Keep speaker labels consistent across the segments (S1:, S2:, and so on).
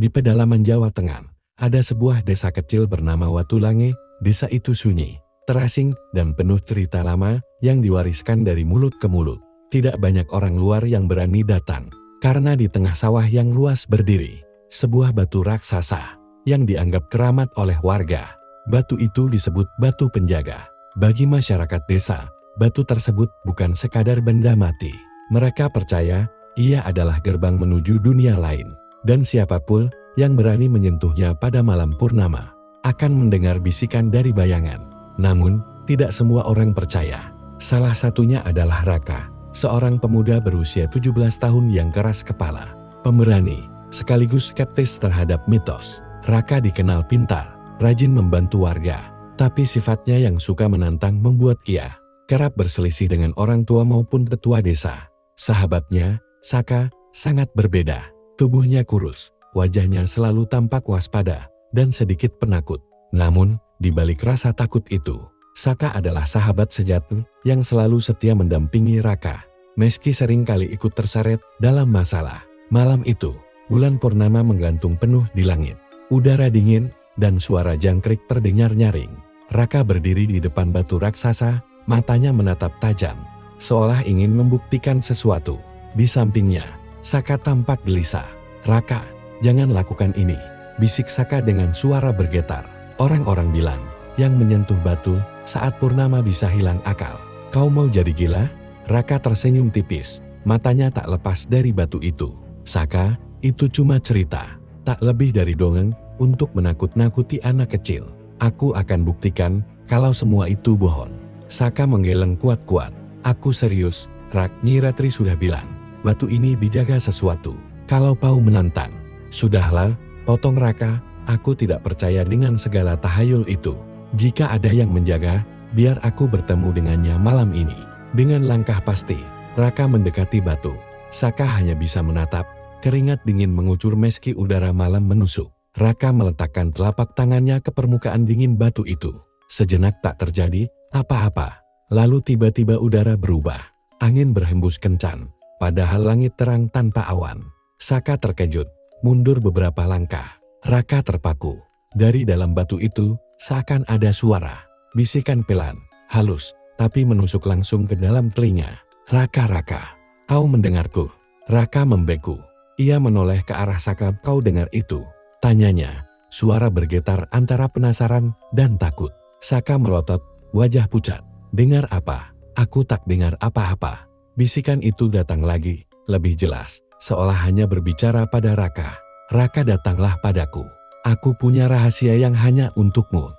S1: Di pedalaman Jawa Tengah, ada sebuah desa kecil bernama Watulange. Desa itu sunyi, terasing, dan penuh cerita lama yang diwariskan dari mulut ke mulut. Tidak banyak orang luar yang berani datang, karena di tengah sawah yang luas berdiri sebuah batu raksasa yang dianggap keramat oleh warga. Batu itu disebut batu penjaga. Bagi masyarakat desa, batu tersebut bukan sekadar benda mati. Mereka percaya ia adalah gerbang menuju dunia lain. Dan siapapun yang berani menyentuhnya pada malam purnama akan mendengar bisikan dari bayangan. Namun, tidak semua orang percaya. Salah satunya adalah Raka, seorang pemuda berusia 17 tahun yang keras kepala, pemberani, sekaligus skeptis terhadap mitos. Raka dikenal pintar, rajin membantu warga, tapi sifatnya yang suka menantang membuat ia kerap berselisih dengan orang tua maupun tetua desa. Sahabatnya, Saka, sangat berbeda. Tubuhnya kurus, wajahnya selalu tampak waspada dan sedikit penakut. Namun, di balik rasa takut itu, Saka adalah sahabat sejati yang selalu setia mendampingi Raka, meski sering kali ikut terseret dalam masalah. Malam itu, bulan purnama menggantung penuh di langit. Udara dingin dan suara jangkrik terdengar nyaring. Raka berdiri di depan batu raksasa, matanya menatap tajam, seolah ingin membuktikan sesuatu. Di sampingnya, Saka tampak gelisah. "Raka, jangan lakukan ini," bisik Saka dengan suara bergetar. "Orang-orang bilang, yang menyentuh batu saat purnama bisa hilang akal. Kau mau jadi gila?" Raka tersenyum tipis, matanya tak lepas dari batu itu. "Saka, itu cuma cerita, tak lebih dari dongeng untuk menakut-nakuti anak kecil. Aku akan buktikan kalau semua itu bohong." Saka menggeleng kuat-kuat. "Aku serius, Rak. Nyi Ratri sudah bilang, batu ini dijaga sesuatu. Kalau kau menantang." "Sudahlah," potong Raka, "aku tidak percaya dengan segala tahayul itu. Jika ada yang menjaga, biar aku bertemu dengannya malam ini." Dengan langkah pasti, Raka mendekati batu. Saka hanya bisa menatap, keringat dingin mengucur meski udara malam menusuk. Raka meletakkan telapak tangannya ke permukaan dingin batu itu. Sejenak tak terjadi apa-apa. Lalu tiba-tiba udara berubah. Angin berhembus kencang, padahal langit terang tanpa awan. Saka terkejut, mundur beberapa langkah. Raka terpaku. Dari dalam batu itu, seakan ada suara. Bisikan pelan, halus, tapi menusuk langsung ke dalam telinga. "Raka, Raka, kau mendengarku?" Raka membeku. Ia menoleh ke arah Saka. "Kau dengar itu?" tanyanya. Suara bergetar antara penasaran dan takut. Saka melotot, wajah pucat. "Dengar apa? Aku tak dengar apa-apa." Bisikan itu datang lagi, lebih jelas, seolah hanya berbicara pada Raka. "Raka, datanglah padaku. Aku punya rahasia yang hanya untukmu."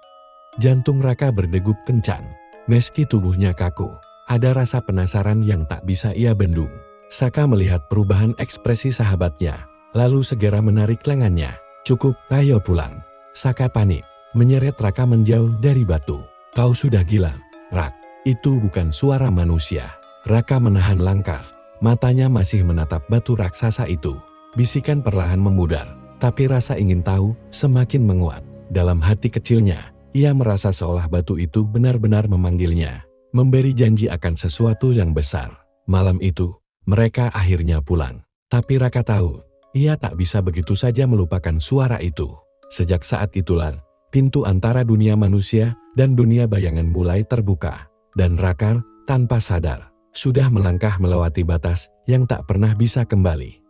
S1: Jantung Raka berdegup kencang. Meski tubuhnya kaku, ada rasa penasaran yang tak bisa ia bendung. Saka melihat perubahan ekspresi sahabatnya, lalu segera menarik lengannya. "Cukup, ayo pulang." Saka panik, menyeret Raka menjauh dari batu. "Kau sudah gila, Rak. Itu bukan suara manusia." Raka menahan langkah, matanya masih menatap batu raksasa itu. Bisikan perlahan memudar, tapi rasa ingin tahu semakin menguat. Dalam hati kecilnya, ia merasa seolah batu itu benar-benar memanggilnya, memberi janji akan sesuatu yang besar. Malam itu, mereka akhirnya pulang. Tapi Raka tahu, ia tak bisa begitu saja melupakan suara itu. Sejak saat itulah, pintu antara dunia manusia dan dunia bayangan mulai terbuka. Dan Raka, tanpa sadar, sudah melangkah melewati batas yang tak pernah bisa kembali.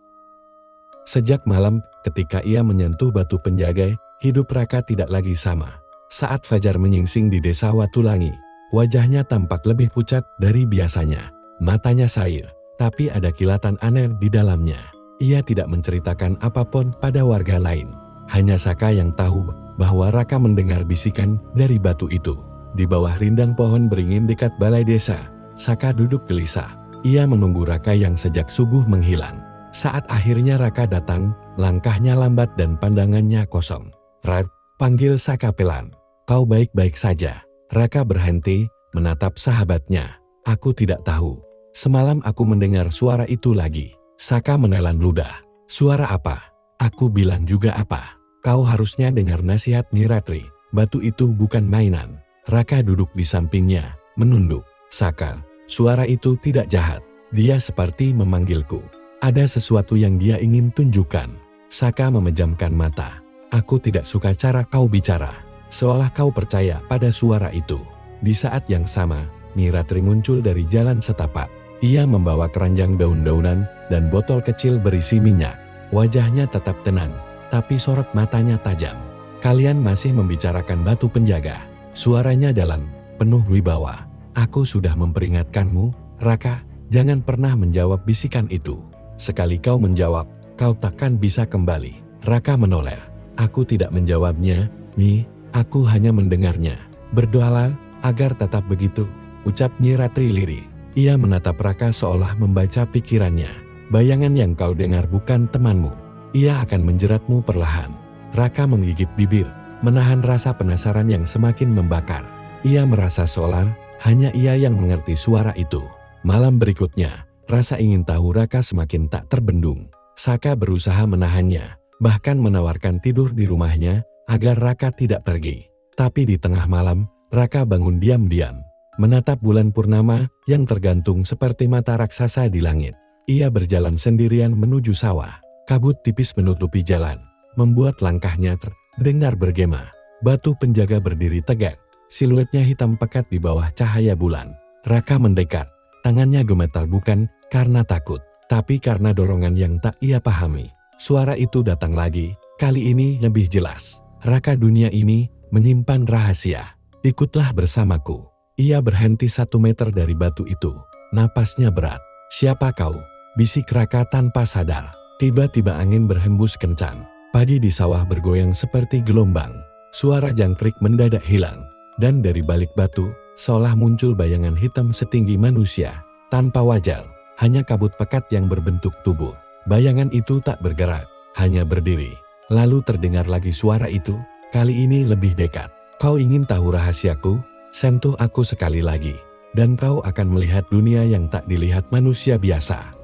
S1: Sejak malam, ketika ia menyentuh batu penjaga, hidup Raka tidak lagi sama. Saat fajar menyingsing di desa Watulangi, wajahnya tampak lebih pucat dari biasanya. Matanya sair, tapi ada kilatan aneh di dalamnya. Ia tidak menceritakan apapun pada warga lain. Hanya Saka yang tahu bahwa Raka mendengar bisikan dari batu itu. Di bawah rindang pohon beringin dekat balai desa, Saka duduk gelisah. Ia menunggu Raka yang sejak subuh menghilang. Saat akhirnya Raka datang, langkahnya lambat dan pandangannya kosong. "Rak," panggil Saka pelan. "Kau baik-baik saja?" Raka berhenti, menatap sahabatnya. "Aku tidak tahu. Semalam aku mendengar suara itu lagi." Saka menelan ludah. "Suara apa?" "Aku bilang juga apa. Kau harusnya dengar nasihat Nyi Ratri. Batu itu bukan mainan." Raka duduk di sampingnya, menunduk. "Saka, suara itu tidak jahat. Dia seperti memanggilku. Ada sesuatu yang dia ingin tunjukkan." Saka memejamkan mata. Aku tidak suka cara kau bicara. Seolah kau percaya pada suara itu. Di saat yang sama, Niratri muncul dari jalan setapak. Ia membawa keranjang daun-daunan dan botol kecil berisi minyak. Wajahnya tetap tenang, tapi sorot matanya tajam. Kalian masih membicarakan batu penjaga. Suaranya dalam, penuh wibawa. Aku sudah memperingatkanmu, Raka, jangan pernah menjawab bisikan itu. Sekali kau menjawab, kau takkan bisa kembali. Raka menoleh. Aku tidak menjawabnya, Nyi, aku hanya mendengarnya. Berdoalah agar tetap begitu, ucap Niratri lirih. Ia menatap Raka seolah membaca pikirannya. Bayangan yang kau dengar bukan temanmu. Ia akan menjeratmu perlahan. Raka menggigit bibir, menahan rasa penasaran yang semakin membakar. Ia merasa seolah hanya ia yang mengerti suara itu. Malam berikutnya, rasa ingin tahu Raka semakin tak terbendung. Saka berusaha menahannya, bahkan menawarkan tidur di rumahnya agar Raka tidak pergi. Tapi di tengah malam, Raka bangun diam-diam, menatap bulan purnama yang tergantung seperti mata raksasa di langit. Ia berjalan sendirian menuju sawah. Kabut tipis menutupi jalan, membuat langkahnya terdengar bergema. Batu penjaga berdiri tegak, siluetnya hitam pekat di bawah cahaya bulan. Raka mendekat, tangannya gemetar bukan karena takut, tapi karena dorongan yang tak ia pahami. Suara itu datang lagi, kali ini lebih jelas. Raka, dunia ini menyimpan rahasia. Ikutlah bersamaku. Ia berhenti 1 meter dari batu itu. Napasnya berat. Siapa kau? Bisik Raka tanpa sadar. Tiba-tiba angin berhembus kencang. Padi di sawah bergoyang seperti gelombang. Suara jangkrik mendadak hilang. Dan dari balik batu, seolah muncul bayangan hitam setinggi manusia. Tanpa wajah, hanya kabut pekat yang berbentuk tubuh. Bayangan itu tak bergerak, hanya berdiri. Lalu terdengar lagi suara itu, kali ini lebih dekat. Kau ingin tahu rahasiaku? Sentuh aku sekali lagi, dan kau akan melihat dunia yang tak dilihat manusia biasa.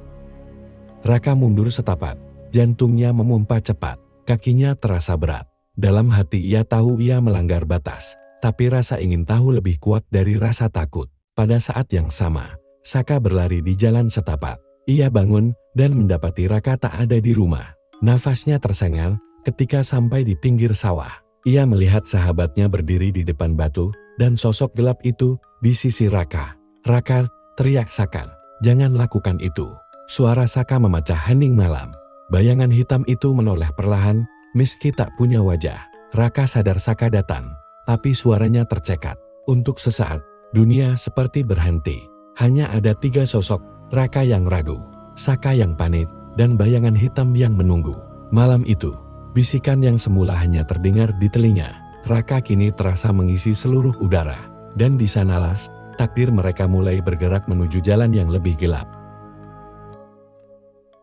S1: Raka mundur setapak, jantungnya memompa cepat, kakinya terasa berat. Dalam hati ia tahu ia melanggar batas, tapi rasa ingin tahu lebih kuat dari rasa takut. Pada saat yang sama, Saka berlari di jalan setapak. Ia bangun dan mendapati Raka tak ada di rumah. Nafasnya tersengal ketika sampai di pinggir sawah. Ia melihat sahabatnya berdiri di depan batu, dan sosok gelap itu di sisi Raka. Raka, teriak Saka, jangan lakukan itu. Suara Saka memecah hening malam. Bayangan hitam itu menoleh perlahan, meski tak punya wajah. Raka sadar Saka datang, tapi suaranya tercekat. Untuk sesaat, dunia seperti berhenti. Hanya ada 3 sosok, Raka yang ragu, Saka yang panik, dan bayangan hitam yang menunggu. Malam itu, bisikan yang semula hanya terdengar di telinga, Raka kini terasa mengisi seluruh udara. Dan di sanalah, takdir mereka mulai bergerak menuju jalan yang lebih gelap.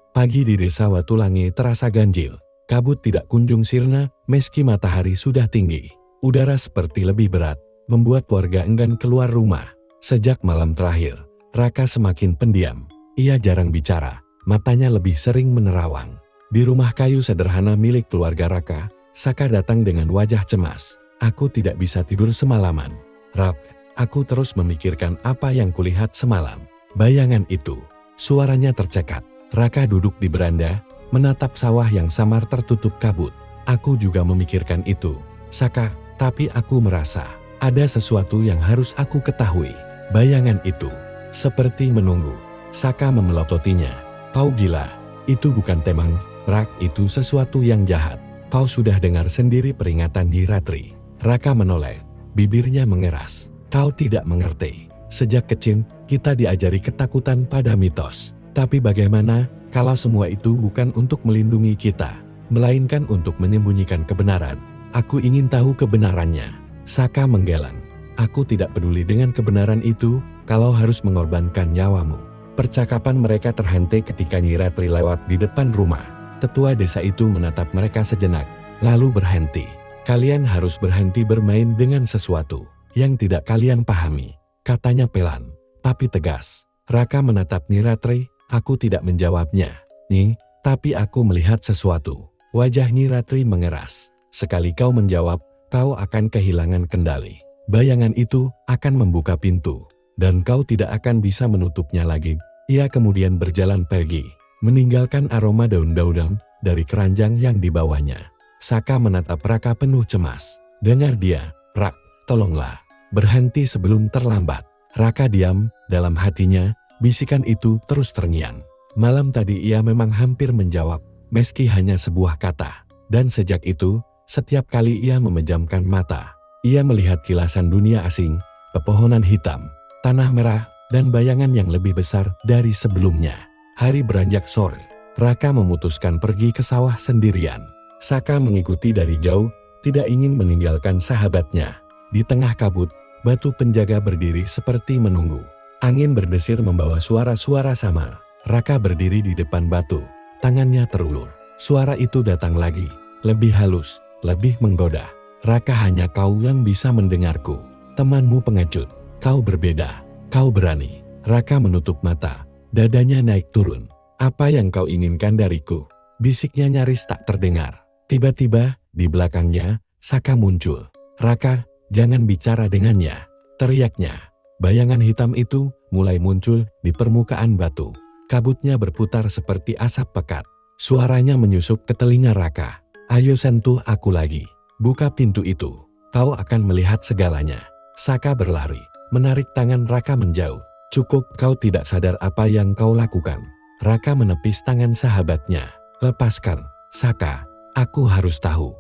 S1: Pagi di desa Watulangi terasa ganjil. Kabut tidak kunjung sirna, meski matahari sudah tinggi. Udara seperti lebih berat, membuat warga enggan keluar rumah. Sejak malam terakhir, Raka semakin pendiam. Ia jarang bicara, matanya lebih sering menerawang. Di rumah kayu sederhana milik keluarga Raka, Saka datang dengan wajah cemas. Aku tidak bisa tidur semalaman. Rak, aku terus memikirkan apa yang kulihat semalam. Bayangan itu, suaranya tercekat. Raka duduk di beranda, menatap sawah yang samar tertutup kabut. Aku juga memikirkan itu, Saka, tapi aku merasa ada sesuatu yang harus aku ketahui. Bayangan itu seperti menunggu. Saka memelototinya. Kau gila, itu bukan temang, Rak, itu sesuatu yang jahat. Kau sudah dengar sendiri peringatan Niratri. Raka menoleh, bibirnya mengeras. Kau tidak mengerti. Sejak kecil, kita diajari ketakutan pada mitos. Tapi bagaimana kalau semua itu bukan untuk melindungi kita, melainkan untuk menyembunyikan kebenaran? Aku ingin tahu kebenarannya. Saka menggeleng. Aku tidak peduli dengan kebenaran itu, kalau harus mengorbankan nyawamu. Percakapan mereka terhenti ketika Niratri lewat di depan rumah. Tetua desa itu menatap mereka sejenak, lalu berhenti. Kalian harus berhenti bermain dengan sesuatu yang tidak kalian pahami, katanya pelan, tapi tegas. Raka menatap Niratri, aku tidak menjawabnya. Nyi, tapi aku melihat sesuatu. Wajah Niratri mengeras. Sekali kau menjawab, kau akan kehilangan kendali. Bayangan itu akan membuka pintu, dan kau tidak akan bisa menutupnya lagi. Ia kemudian berjalan pergi. meninggalkan aroma daun-daunan dari keranjang yang dibawanya. Saka menatap Raka penuh cemas. Dengar dia, Rak, tolonglah, berhenti sebelum terlambat. Raka diam, dalam hatinya, bisikan itu terus terngiang. Malam tadi ia memang hampir menjawab, meski hanya sebuah kata. Dan sejak itu, setiap kali ia memejamkan mata, ia melihat kilasan dunia asing, pepohonan hitam, tanah merah, dan bayangan yang lebih besar dari sebelumnya. Hari beranjak sore, Raka memutuskan pergi ke sawah sendirian. Saka mengikuti dari jauh, tidak ingin meninggalkan sahabatnya. Di tengah kabut, batu penjaga berdiri seperti menunggu. Angin berdesir membawa suara-suara samar. Raka berdiri di depan batu, tangannya terulur. Suara itu datang lagi, lebih halus, lebih menggoda. Raka, hanya kau yang bisa mendengarku. Temanmu pengecut, kau berbeda, kau berani. Raka menutup mata, dadanya naik turun. Apa yang kau inginkan dariku? Bisiknya nyaris tak terdengar. Tiba-tiba, di belakangnya, Saka muncul. Raka, jangan bicara dengannya, teriaknya. Bayangan hitam itu mulai muncul di permukaan batu. Kabutnya berputar seperti asap pekat. Suaranya menyusup ke telinga Raka. Ayo sentuh aku lagi. Buka pintu itu. Kau akan melihat segalanya. Saka berlari, menarik tangan Raka menjauh. Cukup, kau tidak sadar apa yang kau lakukan. Raka menepis tangan sahabatnya. Lepaskan, Saka. Aku harus tahu.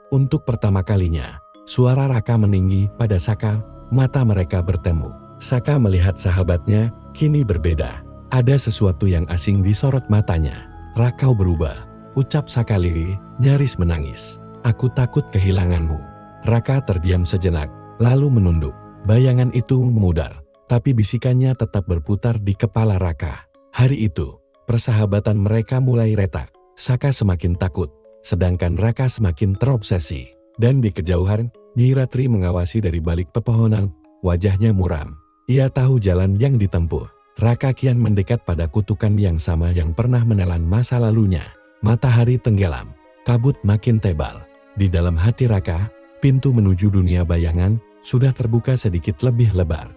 S1: Untuk pertama kalinya, suara Raka meninggi pada Saka. Mata mereka bertemu. Saka melihat sahabatnya, kini berbeda. Ada sesuatu yang asing di sorot matanya. Raka berubah, ucap Saka lirih, nyaris menangis. Aku takut kehilanganmu. Raka terdiam sejenak, lalu menunduk. Bayangan itu memudar, tapi bisikannya tetap berputar di kepala Raka. Hari itu, persahabatan mereka mulai retak. Saka semakin takut, sedangkan Raka semakin terobsesi. Dan di kejauhan, Nyi Ratri mengawasi dari balik pepohonan, wajahnya muram. Ia tahu jalan yang ditempuh. Raka kian mendekat pada kutukan yang sama yang pernah menelan masa lalunya. Matahari tenggelam, kabut makin tebal. Di dalam hati Raka, pintu menuju dunia bayangan sudah terbuka sedikit lebih lebar.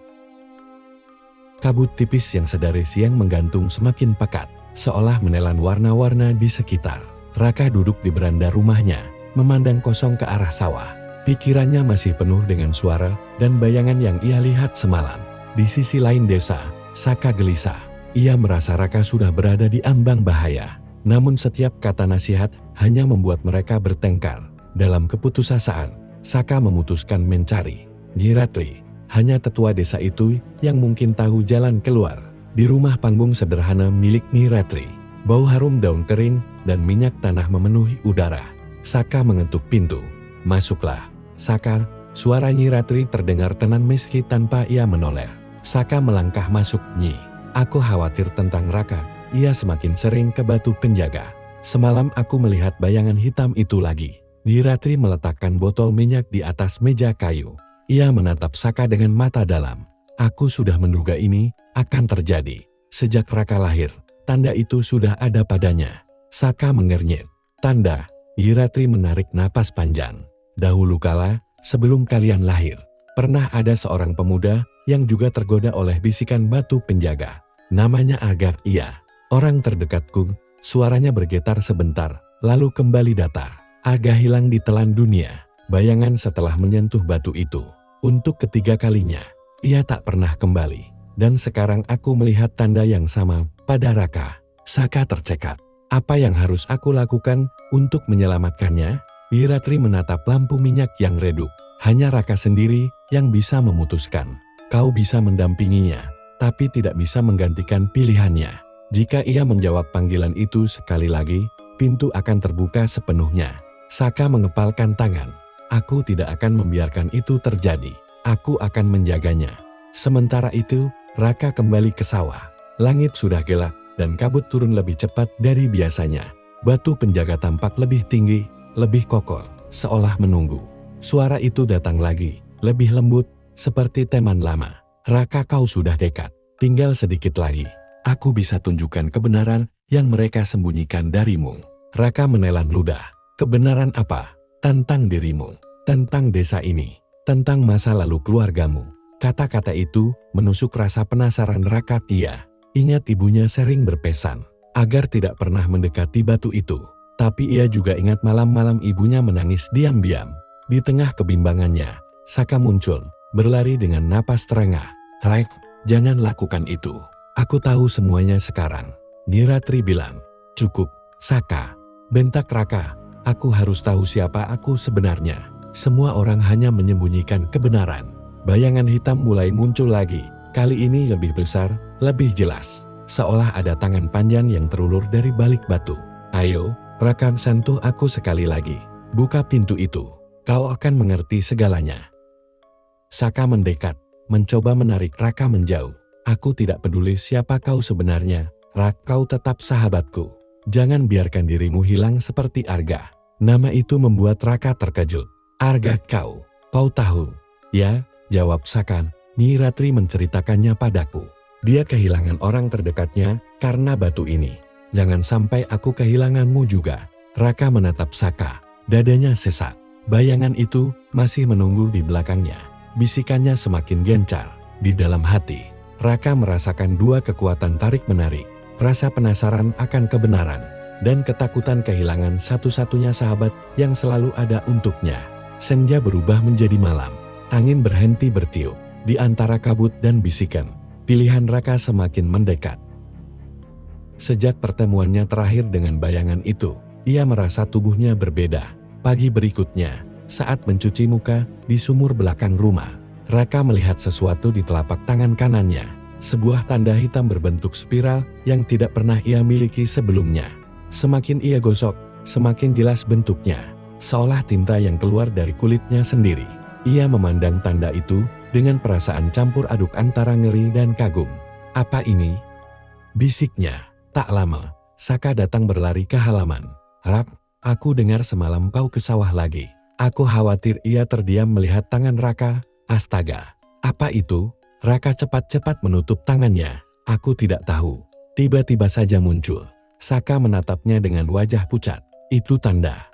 S1: Kabut tipis yang sedari siang menggantung semakin pekat, seolah menelan warna-warna di sekitar. Raka duduk di beranda rumahnya, memandang kosong ke arah sawah. Pikirannya masih penuh dengan suara dan bayangan yang ia lihat semalam. Di sisi lain desa, Saka gelisah. Ia merasa Raka sudah berada di ambang bahaya. Namun setiap kata nasihat hanya membuat mereka bertengkar. Dalam keputusasaan, Saka memutuskan mencari Nyi Ratri. Hanya tetua desa itu yang mungkin tahu jalan keluar. Di rumah panggung sederhana milik Nyi Ratri, bau harum daun kering dan minyak tanah memenuhi udara. Saka mengetuk pintu. Masuklah, Saka. Suara Nyi Ratri terdengar tenang meski tanpa ia menoleh. Saka melangkah masuk. Nyi, aku khawatir tentang Raka. Ia semakin sering ke batu penjaga. Semalam aku melihat bayangan hitam itu lagi. Nyi Ratri meletakkan botol minyak di atas meja kayu. Ia menatap Saka dengan mata dalam. Aku sudah menduga ini akan terjadi. Sejak Raka lahir, tanda itu sudah ada padanya. Saka mengernyit. Tanda. Nyi Ratri menarik napas panjang. Dahulu kala, sebelum kalian lahir, pernah ada seorang pemuda yang juga tergoda oleh bisikan batu penjaga. Namanya Aga. Iya, orang terdekatku. Suaranya bergetar sebentar, lalu kembali datar. Aga hilang ditelan dunia. Bayangan setelah menyentuh batu itu. Untuk ketiga kalinya, ia tak pernah kembali. Dan sekarang aku melihat tanda yang sama pada Raka. Saka tercekat. Apa yang harus aku lakukan untuk menyelamatkannya? Nyi Ratri menatap lampu minyak yang redup. Hanya Raka sendiri yang bisa memutuskan. Kau bisa mendampinginya, tapi tidak bisa menggantikan pilihannya. Jika ia menjawab panggilan itu sekali lagi, pintu akan terbuka sepenuhnya. Saka mengepalkan tangan. Aku tidak akan membiarkan itu terjadi. Aku akan menjaganya. Sementara itu, Raka kembali ke sawah. Langit sudah gelap, dan kabut turun lebih cepat dari biasanya. Batu penjaga tampak lebih tinggi, lebih kokoh, seolah menunggu. Suara itu datang lagi, lebih lembut, seperti teman lama. Raka, kau sudah dekat. Tinggal sedikit lagi. Aku bisa tunjukkan kebenaran yang mereka sembunyikan darimu. Raka menelan ludah. Kebenaran apa? Tentang dirimu, tentang desa ini, tentang masa lalu keluargamu. Kata-kata itu menusuk rasa penasaran Raka. Ia ingat ibunya sering berpesan. agar tidak pernah mendekati batu itu. Tapi ia juga ingat malam-malam ibunya menangis diam-diam. Di tengah kebimbangannya, Saka muncul, berlari dengan napas terengah. "Raik, jangan lakukan itu. Aku tahu semuanya sekarang." Niratri bilang. "Cukup, Saka," bentak Raka. "Aku harus tahu siapa aku sebenarnya." Semua orang hanya menyembunyikan kebenaran. Bayangan hitam mulai muncul lagi. Kali ini lebih besar, lebih jelas. Seolah ada tangan panjang yang terulur dari balik batu. "Ayo, Raka, sentuh aku sekali lagi. Buka pintu itu. Kau akan mengerti segalanya." Saka mendekat, mencoba menarik Raka menjauh. "Aku tidak peduli siapa kau sebenarnya, Rak, kau tetap sahabatku. Jangan biarkan dirimu hilang seperti Arga." Nama itu membuat Raka terkejut. "Arga kau tahu?" "Ya," jawab Saka. "Niratri menceritakannya padaku. Dia kehilangan orang terdekatnya karena batu ini. Jangan sampai aku kehilanganmu juga." Raka menatap Saka, dadanya sesak. Bayangan itu masih menunggu di belakangnya. Bisikannya semakin gencar. Di dalam hati, Raka merasakan dua kekuatan tarik-menarik. Rasa penasaran akan kebenaran, dan ketakutan kehilangan satu-satunya sahabat yang selalu ada untuknya. Senja berubah menjadi malam. Angin berhenti bertiup. Di antara kabut dan bisikan, pilihan Raka semakin mendekat. Sejak pertemuannya terakhir dengan bayangan itu, ia merasa tubuhnya berbeda. Pagi berikutnya, saat mencuci muka di sumur belakang rumah, Raka melihat sesuatu di telapak tangan kanannya. Sebuah tanda hitam berbentuk spiral yang tidak pernah ia miliki sebelumnya. Semakin ia gosok, semakin jelas bentuknya. Seolah tinta yang keluar dari kulitnya sendiri. Ia memandang tanda itu dengan perasaan campur aduk antara ngeri dan kagum. "Apa ini?" bisiknya. Tak lama, Saka datang berlari ke halaman. "Rap, aku dengar semalam kau ke sawah lagi." Aku khawatir." Ia terdiam melihat tangan Raka. "Astaga, apa itu?" Raka cepat-cepat menutup tangannya. "Aku tidak tahu." Tiba-tiba saja muncul. Saka menatapnya dengan wajah pucat. "Itu tanda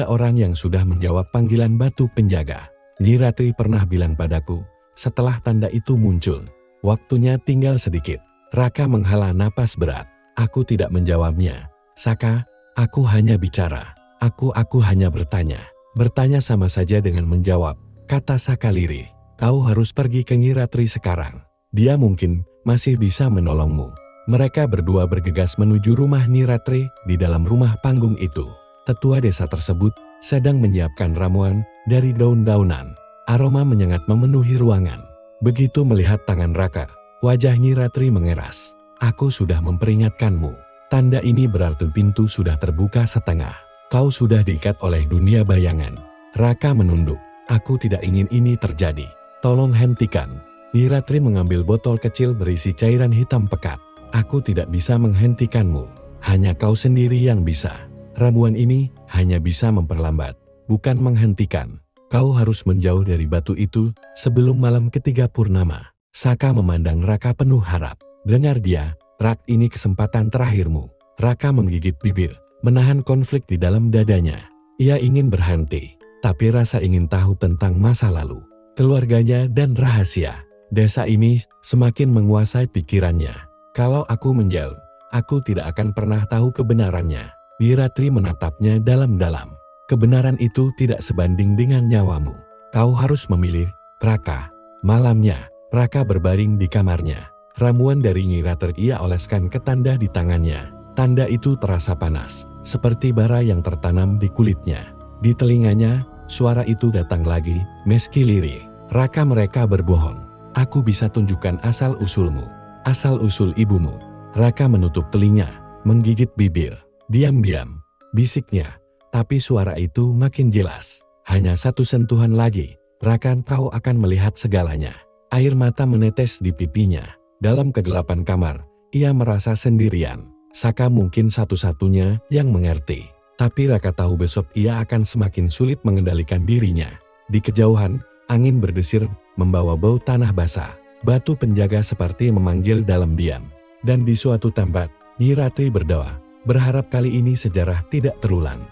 S1: orang yang sudah menjawab panggilan batu penjaga. Niratri pernah bilang padaku, setelah tanda itu muncul, waktunya tinggal sedikit." Raka menghela napas berat. "Aku tidak menjawabnya, Saka. Aku hanya bicara. Aku hanya bertanya." "Bertanya sama saja dengan menjawab," kata Saka lirih. "Kau harus pergi ke Niratri sekarang. Dia mungkin masih bisa menolongmu." Mereka berdua bergegas menuju rumah Niratri. Di dalam rumah panggung itu, tetua desa tersebut sedang menyiapkan ramuan dari daun-daunan. Aroma menyengat memenuhi ruangan. Begitu melihat tangan Raka, wajah Niratri mengeras. "Aku sudah memperingatkanmu. Tanda ini berarti pintu sudah terbuka setengah. Kau sudah diikat oleh dunia bayangan." Raka menunduk. "Aku tidak ingin ini terjadi. Tolong hentikan." Niratri mengambil botol kecil berisi cairan hitam pekat. "Aku tidak bisa menghentikanmu. Hanya kau sendiri yang bisa. Ramuan ini hanya bisa memperlambat, bukan menghentikan. Kau harus menjauh dari batu itu sebelum malam ketiga purnama." Saka memandang Raka penuh harap. "Dengar dia, Rak, ini kesempatan terakhirmu." Raka menggigit bibir, menahan konflik di dalam dadanya. Ia ingin berhenti, tapi rasa ingin tahu tentang masa lalu, keluarganya dan rahasia desa ini semakin menguasai pikirannya. "Kalau aku menjauh, aku tidak akan pernah tahu kebenarannya." Niratri menatapnya dalam-dalam. "Kebenaran itu tidak sebanding dengan nyawamu. Kau harus memilih, Raka." Malamnya, Raka berbaring di kamarnya. Ramuan dari Niratri ia oleskan ke tanda di tangannya. Tanda itu terasa panas, seperti bara yang tertanam di kulitnya. Di telinganya, suara itu datang lagi, meski lirih. "Raka, mereka berbohong. Aku bisa tunjukkan asal-usulmu, asal-usul ibumu." Raka menutup telinga, menggigit bibir. "Diam-diam," bisiknya. Tapi suara itu makin jelas. "Hanya satu sentuhan lagi, Raka, kau akan melihat segalanya." Air mata menetes di pipinya. Dalam kegelapan kamar, ia merasa sendirian. Saka mungkin satu-satunya yang mengerti. Tapi Raka tahu besok ia akan semakin sulit mengendalikan dirinya. Di kejauhan, angin berdesir membawa bau tanah basah. Batu penjaga seperti memanggil dalam diam. Dan di suatu tempat, Niratri berdoa, berharap kali ini sejarah tidak terulang.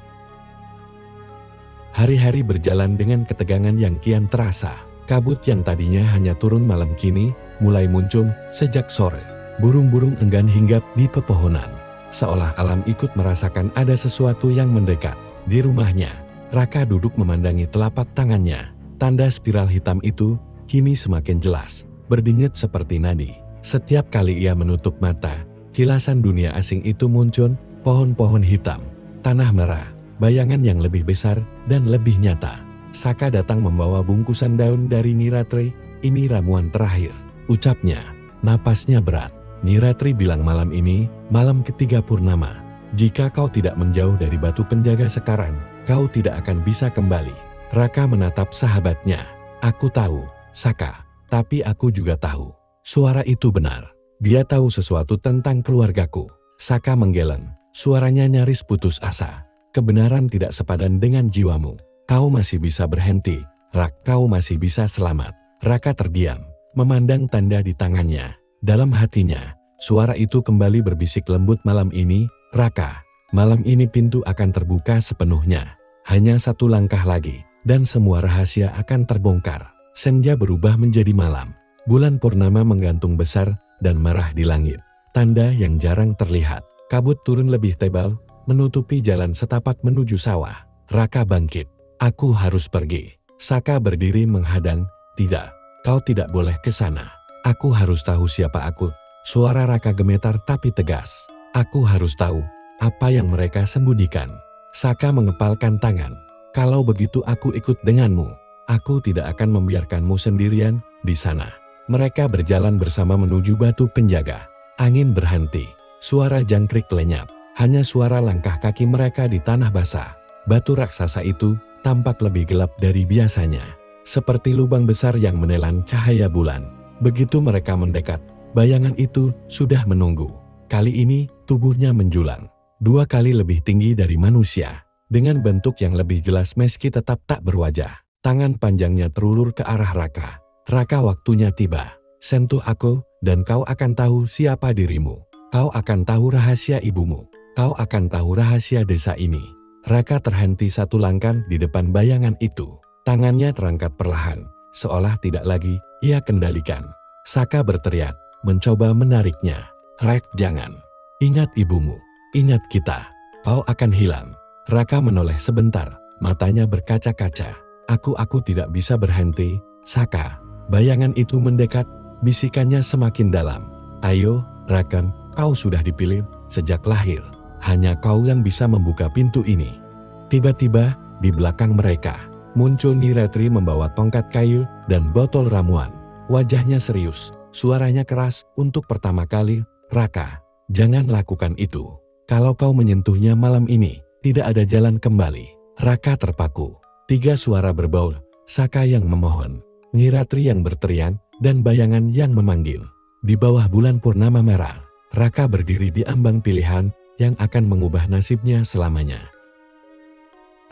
S1: Hari-hari berjalan dengan ketegangan yang kian terasa. Kabut yang tadinya hanya turun malam kini mulai muncul sejak sore. Burung-burung enggan hinggap di pepohonan. seolah alam ikut merasakan ada sesuatu yang mendekat. Di rumahnya, Raka duduk memandangi telapak tangannya. Tanda spiral hitam itu kini semakin jelas, berdenyut seperti nadi. Setiap kali ia menutup mata, kilasan dunia asing itu muncul, pohon-pohon hitam, tanah merah, bayangan yang lebih besar dan lebih nyata. Saka datang membawa bungkusan daun dari Niratri. Ini ramuan terakhir, ucapnya. Napasnya berat. Niratri bilang malam ini, malam ketiga purnama. Jika kau tidak menjauh dari batu penjaga sekarang, kau tidak akan bisa kembali. Raka menatap sahabatnya. Aku tahu, Saka, tapi aku juga tahu. Suara itu benar. Dia tahu sesuatu tentang keluargaku. Saka menggeleng, suaranya nyaris putus asa. Kebenaran tidak sepadan dengan jiwamu. Kau masih bisa berhenti, Rak, kau masih bisa selamat. Raka terdiam, memandang tanda di tangannya. Dalam hatinya, suara itu kembali berbisik lembut malam ini, Raka, malam ini pintu akan terbuka sepenuhnya. Hanya satu langkah lagi, dan semua rahasia akan terbongkar. Senja berubah menjadi malam. Bulan purnama menggantung besar dan merah di langit. Tanda yang jarang terlihat. Kabut turun lebih tebal, menutupi jalan setapak menuju sawah. Raka bangkit. Aku harus pergi. Saka berdiri menghadang. Tidak, kau tidak boleh ke sana. Aku harus tahu siapa aku. Suara Raka gemetar tapi tegas. Aku harus tahu apa yang mereka sembunyikan. Saka mengepalkan tangan. Kalau begitu aku ikut denganmu. Aku tidak akan membiarkanmu sendirian di sana. Mereka berjalan bersama menuju batu penjaga. Angin berhenti. Suara jangkrik lenyap. Hanya suara langkah kaki mereka di tanah basah. Batu raksasa itu tampak lebih gelap dari biasanya. Seperti lubang besar yang menelan cahaya bulan. Begitu mereka mendekat, bayangan itu sudah menunggu. Kali ini tubuhnya menjulang. 2 kali lebih tinggi dari manusia. Dengan bentuk yang lebih jelas meski tetap tak berwajah. Tangan panjangnya terulur ke arah Raka. Raka, waktunya tiba. Sentuh aku, dan kau akan tahu siapa dirimu. Kau akan tahu rahasia ibumu. Kau akan tahu rahasia desa ini. Raka terhenti satu langkah di depan bayangan itu. Tangannya terangkat perlahan, seolah tidak lagi ia kendalikan. Saka berteriak, mencoba menariknya. Rek, jangan. Ingat ibumu. Ingat kita. Kau akan hilang. Raka menoleh sebentar, matanya berkaca-kaca. Aku tidak bisa berhenti, Saka. Bayangan itu mendekat, bisikannya semakin dalam. Ayo, Rakan, kau sudah dipilih sejak lahir. Hanya kau yang bisa membuka pintu ini. Tiba-tiba, di belakang mereka, muncul Niratri membawa tongkat kayu dan botol ramuan. Wajahnya serius, suaranya keras. Untuk pertama kali, Raka, jangan lakukan itu. Kalau kau menyentuhnya malam ini, tidak ada jalan kembali. Raka terpaku. 3 suara berbaur, Saka yang memohon, Niratri yang berteriak, dan bayangan yang memanggil. Di bawah bulan purnama merah, Raka berdiri di ambang pilihan yang akan mengubah nasibnya selamanya.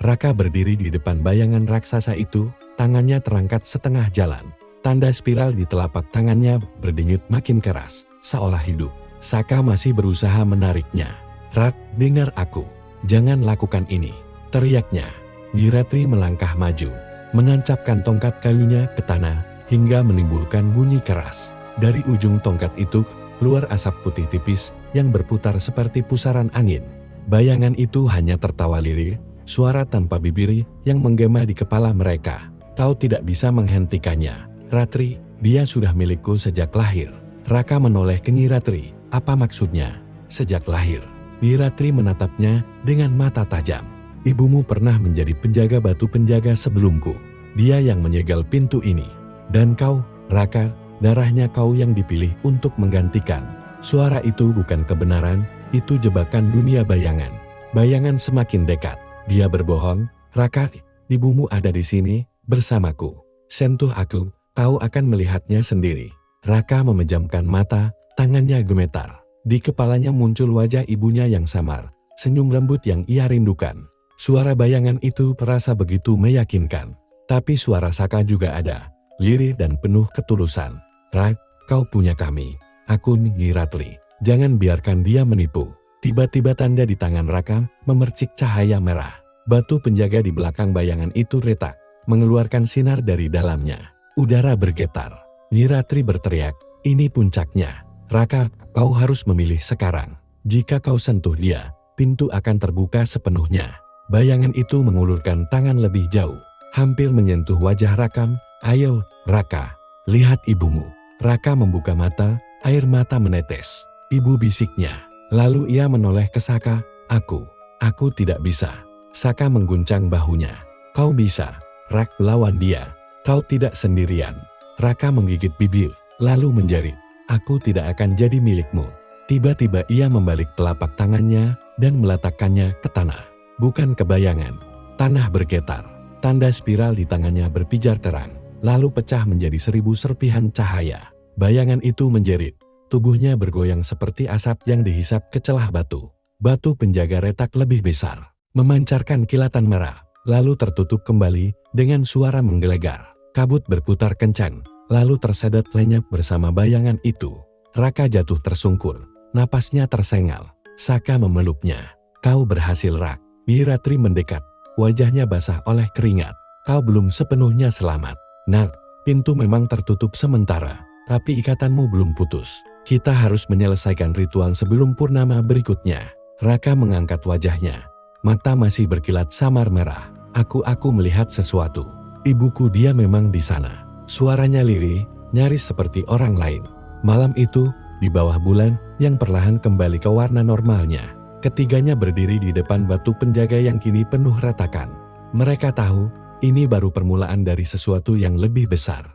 S1: Raka berdiri di depan bayangan raksasa itu, tangannya terangkat setengah jalan. Tanda spiral di telapak tangannya berdenyut makin keras, seolah hidup. Saka masih berusaha menariknya. Rak, dengar aku. Jangan lakukan ini, teriaknya. Niratri melangkah maju, menancapkan tongkat kayunya ke tanah, hingga menimbulkan bunyi keras. Dari ujung tongkat itu, keluar asap putih tipis yang berputar seperti pusaran angin. Bayangan itu hanya tertawa lirih, suara tanpa bibir yang menggema di kepala mereka. Kau tidak bisa menghentikannya, Ratri, dia sudah milikku sejak lahir. Raka menoleh ke Niratri, apa maksudnya? Sejak lahir. Niratri menatapnya dengan mata tajam. Ibumu pernah menjadi penjaga batu penjaga sebelumku. Dia yang menyegel pintu ini. Dan kau, Raka, darahnya kau yang dipilih untuk menggantikan. Suara itu bukan kebenaran, itu jebakan dunia bayangan. Bayangan semakin dekat. Dia berbohong, Raka, ibumu ada di sini, bersamaku. Sentuh aku, kau akan melihatnya sendiri. Raka memejamkan mata, tangannya gemetar. Di kepalanya muncul wajah ibunya yang samar, senyum lembut yang ia rindukan. Suara bayangan itu terasa begitu meyakinkan. Tapi suara Saka juga ada, lirih dan penuh ketulusan. Rak, kau punya kami. Aku Niratri. Jangan biarkan dia menipu. Tiba-tiba tanda di tangan Raka memercik cahaya merah. Batu penjaga di belakang bayangan itu retak, mengeluarkan sinar dari dalamnya. Udara bergetar. Niratri berteriak, ini puncaknya. Raka, kau harus memilih sekarang. Jika kau sentuh dia, pintu akan terbuka sepenuhnya. Bayangan itu mengulurkan tangan lebih jauh, hampir menyentuh wajah Raka. Ayo, Raka, lihat ibumu. Raka membuka mata, air mata menetes. Ibu bisiknya. Lalu ia menoleh ke Saka. Aku tidak bisa. Saka mengguncang bahunya. Kau bisa. Rak, lawan dia. Kau tidak sendirian. Raka menggigit bibir, lalu menjerit. Aku tidak akan jadi milikmu. Tiba-tiba ia membalik telapak tangannya dan meletakkannya ke tanah. Bukan kebayangan. Tanah bergetar. Tanda spiral di tangannya berpijar terang, lalu pecah menjadi 1000 serpihan cahaya. Bayangan itu menjerit. Tubuhnya bergoyang seperti asap yang dihisap ke celah batu. Batu penjaga retak lebih besar, memancarkan kilatan merah, lalu tertutup kembali dengan suara menggelegar. Kabut berputar kencang, lalu tersedat lenyap bersama bayangan itu. Raka jatuh tersungkur, napasnya tersengal. Saka memeluknya. Kau berhasil, Rak. Wiratri mendekat, wajahnya basah oleh keringat. Kau belum sepenuhnya selamat. Nak, pintu memang tertutup sementara, tapi ikatanmu belum putus. Kita harus menyelesaikan ritual sebelum purnama berikutnya. Raka mengangkat wajahnya. Mata masih berkilat samar merah. Aku melihat sesuatu. Ibuku, dia memang di sana. Suaranya lirih, nyaris seperti orang lain. Malam itu, di bawah bulan yang perlahan kembali ke warna normalnya, ketiganya berdiri di depan batu penjaga yang kini penuh retakan. Mereka tahu, ini baru permulaan dari sesuatu yang lebih besar.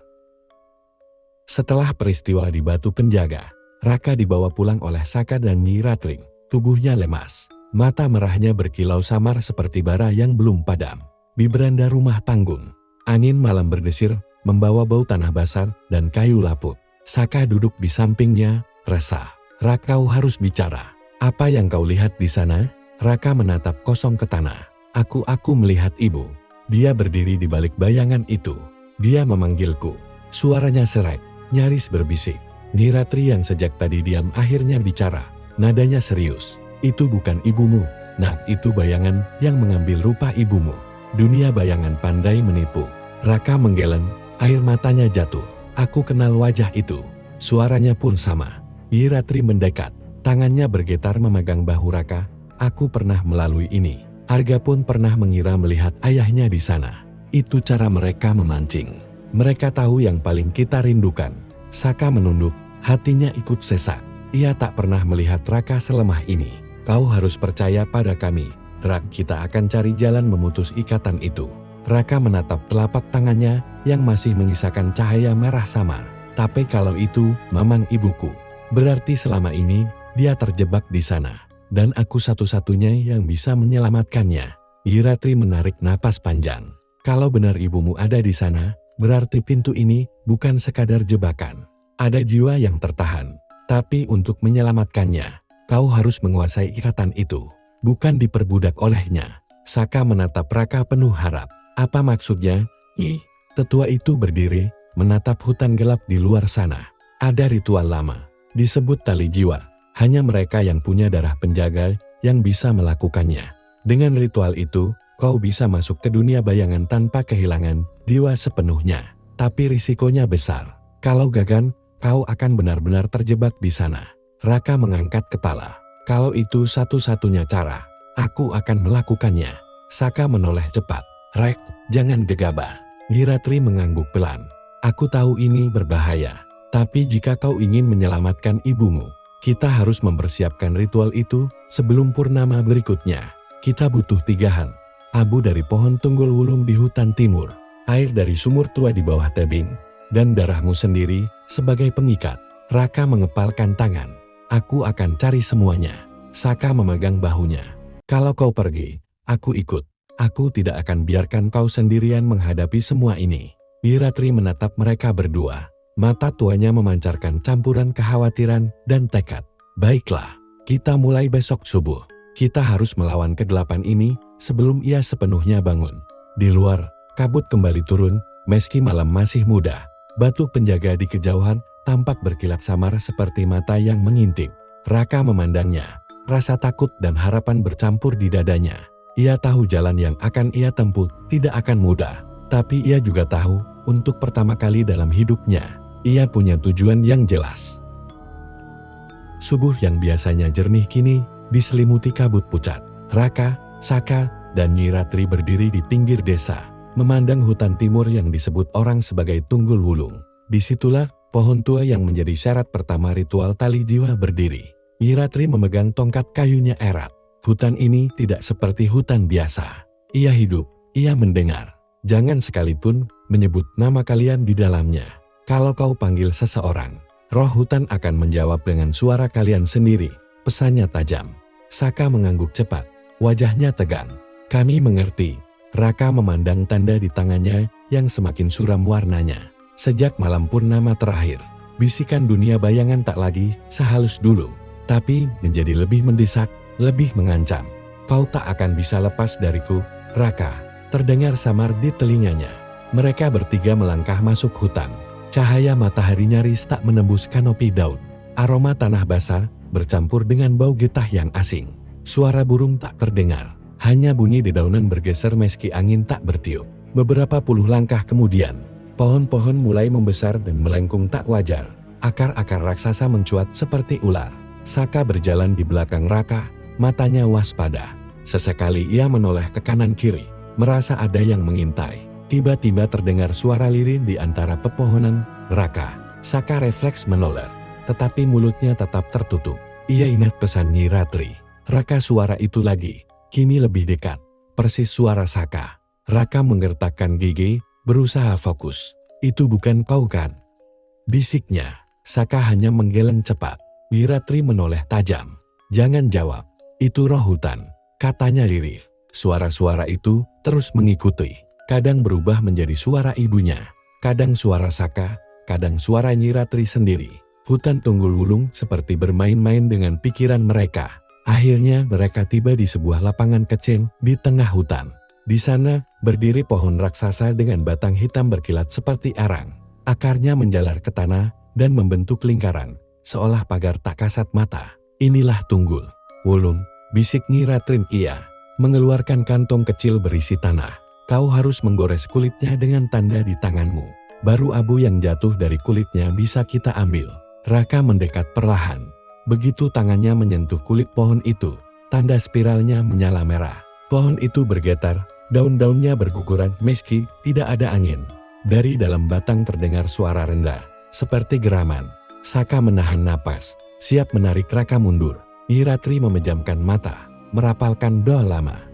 S1: Setelah peristiwa di batu penjaga, Raka dibawa pulang oleh Saka dan Nyi Ratling. Tubuhnya lemas, mata merahnya berkilau samar seperti bara yang belum padam. Di beranda rumah panggung, angin malam berdesir, membawa bau tanah basah dan kayu lapuk. Saka duduk di sampingnya, resah. Raka, kau harus bicara. Apa yang kau lihat di sana? Raka menatap kosong ke tanah. Aku melihat ibu. Dia berdiri di balik bayangan itu. Dia memanggilku. Suaranya serak, nyaris berbisik. Nyi Ratri yang sejak tadi diam akhirnya bicara. Nadanya serius. Itu bukan ibumu. Nah, itu bayangan yang mengambil rupa ibumu. Dunia bayangan pandai menipu. Raka menggeleng, air matanya jatuh. Aku kenal wajah itu. Suaranya pun sama. Nyi Ratri mendekat. Tangannya bergetar memegang bahu Raka. Aku pernah melalui ini. Arga pun pernah mengira melihat ayahnya di sana. Itu cara mereka memancing. Mereka tahu yang paling kita rindukan. Saka menunduk, hatinya ikut sesak. Ia tak pernah melihat Raka selemah ini. Kau harus percaya pada kami. Rak, kita akan cari jalan memutus ikatan itu. Raka menatap telapak tangannya yang masih mengisahkan cahaya merah samar. Tapi kalau itu memang ibuku, berarti selama ini dia terjebak di sana, dan aku satu-satunya yang bisa menyelamatkannya. Nyi Ratri menarik napas panjang. Kalau benar ibumu ada di sana, berarti pintu ini bukan sekadar jebakan. Ada jiwa yang tertahan. Tapi untuk menyelamatkannya, kau harus menguasai ikatan itu, bukan diperbudak olehnya. Saka menatap Raka penuh harap. Apa maksudnya? Tetua itu berdiri, menatap hutan gelap di luar sana. Ada ritual lama, disebut tali jiwa. Hanya mereka yang punya darah penjaga yang bisa melakukannya. Dengan ritual itu, kau bisa masuk ke dunia bayangan tanpa kehilangan jiwa sepenuhnya. Tapi risikonya besar. Kalau gagal, kau akan benar-benar terjebak di sana. Raka mengangkat kepala. Kalau itu satu-satunya cara, aku akan melakukannya. Saka menoleh cepat. Rek, jangan gegabah. Nyi Ratri mengangguk pelan. Aku tahu ini berbahaya. Tapi jika kau ingin menyelamatkan ibumu, kita harus mempersiapkan ritual itu sebelum purnama berikutnya. Kita butuh 3 hal. Abu dari pohon tunggul wulung di hutan timur, air dari sumur tua di bawah tebing, dan darahmu sendiri sebagai pengikat. Raka mengepalkan tangan. Aku akan cari semuanya. Saka memegang bahunya. Kalau kau pergi, aku ikut. Aku tidak akan biarkan kau sendirian menghadapi semua ini. Nyi Ratri menatap mereka berdua. Mata tuanya memancarkan campuran kekhawatiran dan tekad. Baiklah, kita mulai besok subuh. Kita harus melawan kegelapan ini sebelum ia sepenuhnya bangun. Di luar, kabut kembali turun, meski malam masih muda. Batu penjaga di kejauhan tampak berkilat samar seperti mata yang mengintip. Raka memandangnya, rasa takut dan harapan bercampur di dadanya. Ia tahu jalan yang akan ia tempuh tidak akan mudah. Tapi ia juga tahu, untuk pertama kali dalam hidupnya, ia punya tujuan yang jelas. Subuh yang biasanya jernih kini diselimuti kabut pucat. Raka, Saka, dan Nyi Ratri berdiri di pinggir desa, memandang hutan timur yang disebut orang sebagai Tunggul Wulung. Disitulah pohon tua yang menjadi syarat pertama ritual tali jiwa berdiri. Nyi Ratri memegang tongkat kayunya erat. Hutan ini tidak seperti hutan biasa. Ia hidup, ia mendengar. Jangan sekalipun menyebut nama kalian di dalamnya. Kalau kau panggil seseorang, roh hutan akan menjawab dengan suara kalian sendiri. Pesannya tajam. Saka mengangguk cepat. Wajahnya tegang. Kami mengerti. Raka memandang tanda di tangannya yang semakin suram warnanya. Sejak malam purnama terakhir, bisikan dunia bayangan tak lagi sehalus dulu, tapi menjadi lebih mendesak, lebih mengancam. Kau tak akan bisa lepas dariku, Raka. Terdengar samar di telinganya. Mereka bertiga melangkah masuk hutan. Cahaya matahari nyaris tak menembus kanopi daun. Aroma tanah basah bercampur dengan bau getah yang asing. Suara burung tak terdengar. Hanya bunyi dedaunan bergeser meski angin tak bertiup. Beberapa puluh langkah kemudian, pohon-pohon mulai membesar dan melengkung tak wajar. Akar-akar raksasa mencuat seperti ular. Saka berjalan di belakang Raka, matanya waspada. Sesekali ia menoleh ke kanan kiri, merasa ada yang mengintai. Tiba-tiba terdengar suara lirih di antara pepohonan. Raka, Saka refleks menoleh, tetapi mulutnya tetap tertutup. Ia ingat pesan Nyi Ratri. Raka, suara itu lagi, kini lebih dekat. Persis suara Saka. Raka menggertakkan gigi, berusaha fokus. Itu bukan kau kan? Bisiknya. Saka hanya menggeleng cepat. Nyi Ratri menoleh tajam. Jangan jawab. Itu roh hutan, katanya lirih. Suara-suara itu terus mengikuti. Kadang berubah menjadi suara ibunya, kadang suara Saka, kadang suara Nyi Ratri sendiri. Hutan Tunggul Wulung seperti bermain-main dengan pikiran mereka. Akhirnya mereka tiba di sebuah lapangan kecil di tengah hutan. Di sana berdiri pohon raksasa dengan batang hitam berkilat seperti arang. Akarnya menjalar ke tanah dan membentuk lingkaran, seolah pagar tak kasat mata. Inilah Tunggul Wulung, bisik Nyi Ratri. Ia mengeluarkan kantong kecil berisi tanah. Kau harus menggores kulitnya dengan tanda di tanganmu. Baru abu yang jatuh dari kulitnya bisa kita ambil. Raka mendekat perlahan. Begitu tangannya menyentuh kulit pohon itu, tanda spiralnya menyala merah. Pohon itu bergetar, daun-daunnya berguguran meski tidak ada angin. Dari dalam batang terdengar suara rendah, seperti geraman. Saka menahan napas, siap menarik Raka mundur. Nyi Ratri memejamkan mata, merapalkan doa lama.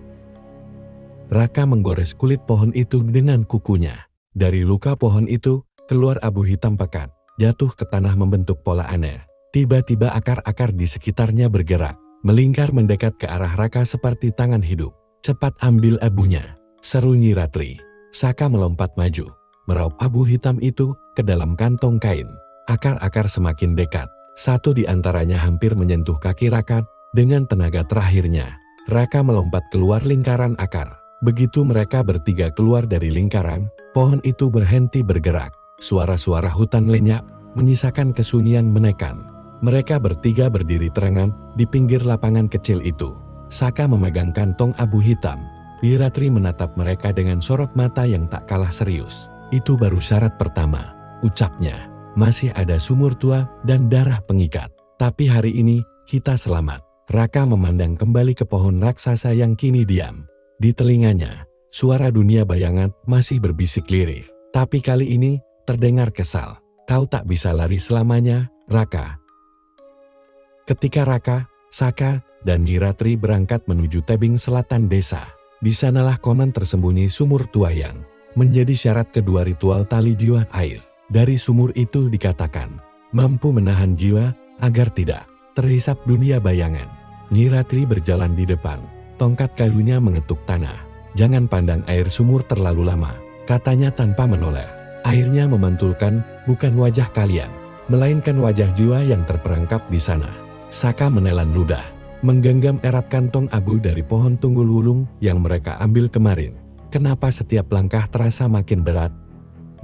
S1: Raka menggores kulit pohon itu dengan kukunya. Dari luka pohon itu, keluar abu hitam pekat, jatuh ke tanah membentuk pola aneh. Tiba-tiba akar-akar di sekitarnya bergerak, melingkar mendekat ke arah Raka seperti tangan hidup. Cepat ambil abunya, seru Nyi Ratri. Saka melompat maju, meraup abu hitam itu ke dalam kantong kain. Akar-akar semakin dekat, satu di antaranya hampir menyentuh kaki Raka. Dengan tenaga terakhirnya, Raka melompat keluar lingkaran akar. Begitu mereka bertiga keluar dari lingkaran, pohon itu berhenti bergerak. Suara-suara hutan lenyap, menyisakan kesunyian menekan. Mereka bertiga berdiri terengan di pinggir lapangan kecil itu. Saka memegang kantong abu hitam. Nyi Ratri menatap mereka dengan sorot mata yang tak kalah serius. Itu baru syarat pertama, ucapnya. Masih ada sumur tua dan darah pengikat. Tapi hari ini, kita selamat. Raka memandang kembali ke pohon raksasa yang kini diam. Di telinganya, suara dunia bayangan masih berbisik lirih. Tapi kali ini, terdengar kesal. Kau tak bisa lari selamanya, Raka. Ketika Raka, Saka, dan Nyi Ratri berangkat menuju tebing selatan desa, di sanalah konon tersembunyi sumur tua yang menjadi syarat kedua ritual tali jiwa air. Dari sumur itu dikatakan, mampu menahan jiwa agar tidak terhisap dunia bayangan. Nyi Ratri berjalan di depan. Tongkat kayunya mengetuk tanah. Jangan pandang air sumur terlalu lama, katanya tanpa menoleh. Airnya memantulkan bukan wajah kalian, melainkan wajah jiwa yang terperangkap di sana. Saka menelan ludah, menggenggam erat kantong abu dari pohon Tunggul Wulung yang mereka ambil kemarin. Kenapa setiap langkah terasa makin berat?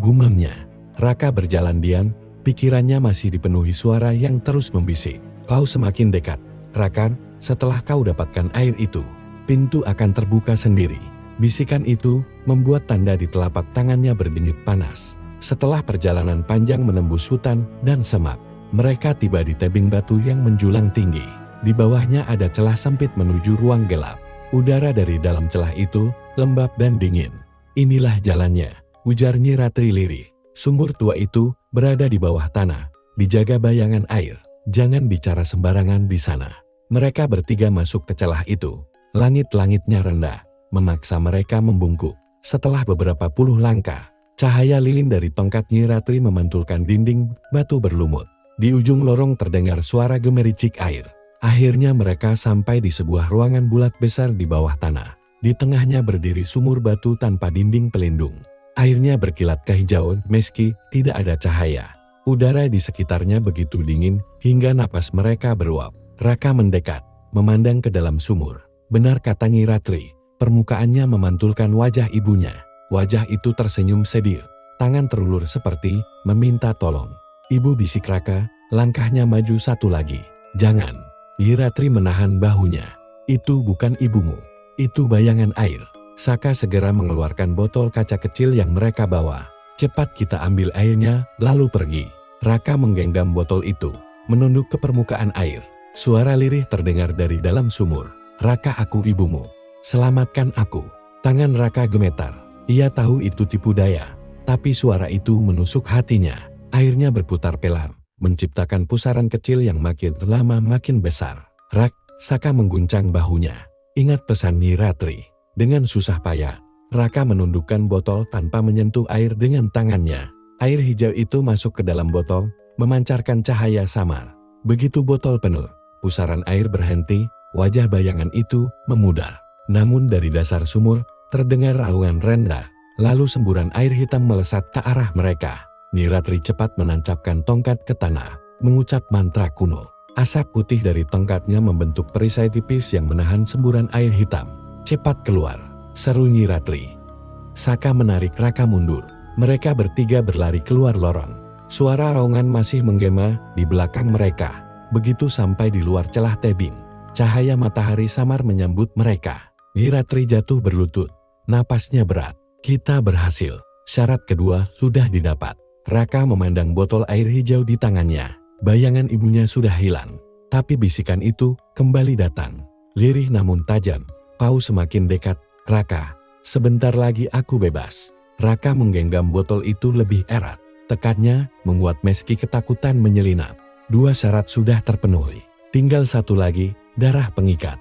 S1: Gumamnya. Raka berjalan diam, pikirannya masih dipenuhi suara yang terus membisik. Kau semakin dekat, Raka. Setelah kau dapatkan air itu, pintu akan terbuka sendiri. Bisikan itu membuat tanda di telapak tangannya berdenyut panas. Setelah perjalanan panjang menembus hutan dan semak, Mereka tiba di tebing batu yang menjulang tinggi. Di bawahnya ada celah sempit menuju ruang gelap. Udara dari dalam celah itu lembab dan dingin. Inilah jalannya, ujar Nyi Ratri lirih. Sumur tua itu berada di bawah tanah, dijaga bayangan air. Jangan bicara sembarangan di sana. Mereka bertiga masuk ke celah itu. Langit-langitnya rendah, memaksa mereka membungkuk. Setelah beberapa puluh langkah, cahaya lilin dari tongkat Nyi Ratri memantulkan dinding batu berlumut. Di ujung lorong terdengar suara gemericik air. Akhirnya mereka sampai di sebuah ruangan bulat besar di bawah tanah. Di tengahnya berdiri sumur batu tanpa dinding pelindung. Airnya berkilat kehijauan meski tidak ada cahaya. Udara di sekitarnya begitu dingin hingga napas mereka beruap. Raka mendekat, memandang ke dalam sumur. Benar kata Nyi Ratri, permukaannya memantulkan wajah ibunya. Wajah itu tersenyum sedih, tangan terulur seperti meminta tolong. Ibu, bisik Raka, langkahnya maju satu lagi. Jangan. Nyi Ratri menahan bahunya. Itu bukan ibumu, itu bayangan air. Saka segera mengeluarkan botol kaca kecil yang mereka bawa. Cepat kita ambil airnya, lalu pergi. Raka menggenggam botol itu, menunduk ke permukaan air. Suara lirih terdengar dari dalam sumur. Raka, aku ibumu. Selamatkan aku. Tangan Raka gemetar. Ia tahu itu tipu daya. Tapi suara itu menusuk hatinya. Airnya berputar pelan, menciptakan pusaran kecil yang makin lama makin besar. Rak, Saka mengguncang bahunya. Ingat pesan Nyi Ratri. Dengan susah payah, Raka menundukkan botol tanpa menyentuh air dengan tangannya. Air hijau itu masuk ke dalam botol, memancarkan cahaya samar. Begitu botol penuh, pusaran air berhenti, wajah bayangan itu memudar. Namun dari dasar sumur, terdengar raungan rendah, lalu semburan air hitam melesat ke arah mereka. Nyi Ratri cepat menancapkan tongkat ke tanah, mengucap mantra kuno. Asap putih dari tongkatnya membentuk perisai tipis yang menahan semburan air hitam. Cepat keluar, seru Nyi Ratri. Saka menarik Raka mundur. Mereka bertiga berlari keluar lorong. Suara raungan masih menggema di belakang mereka. Begitu sampai di luar celah tebing, cahaya matahari samar menyambut mereka. Nyi Ratri jatuh berlutut. Napasnya berat. Kita berhasil. Syarat kedua sudah didapat. Raka memandang botol air hijau di tangannya. Bayangan ibunya sudah hilang. Tapi bisikan itu kembali datang. Lirih namun tajam. Pau semakin dekat. Raka, sebentar lagi aku bebas. Raka menggenggam botol itu lebih erat. Tekadnya menguat meski ketakutan menyelinap. Dua syarat sudah terpenuhi. Tinggal satu lagi, darah pengikat.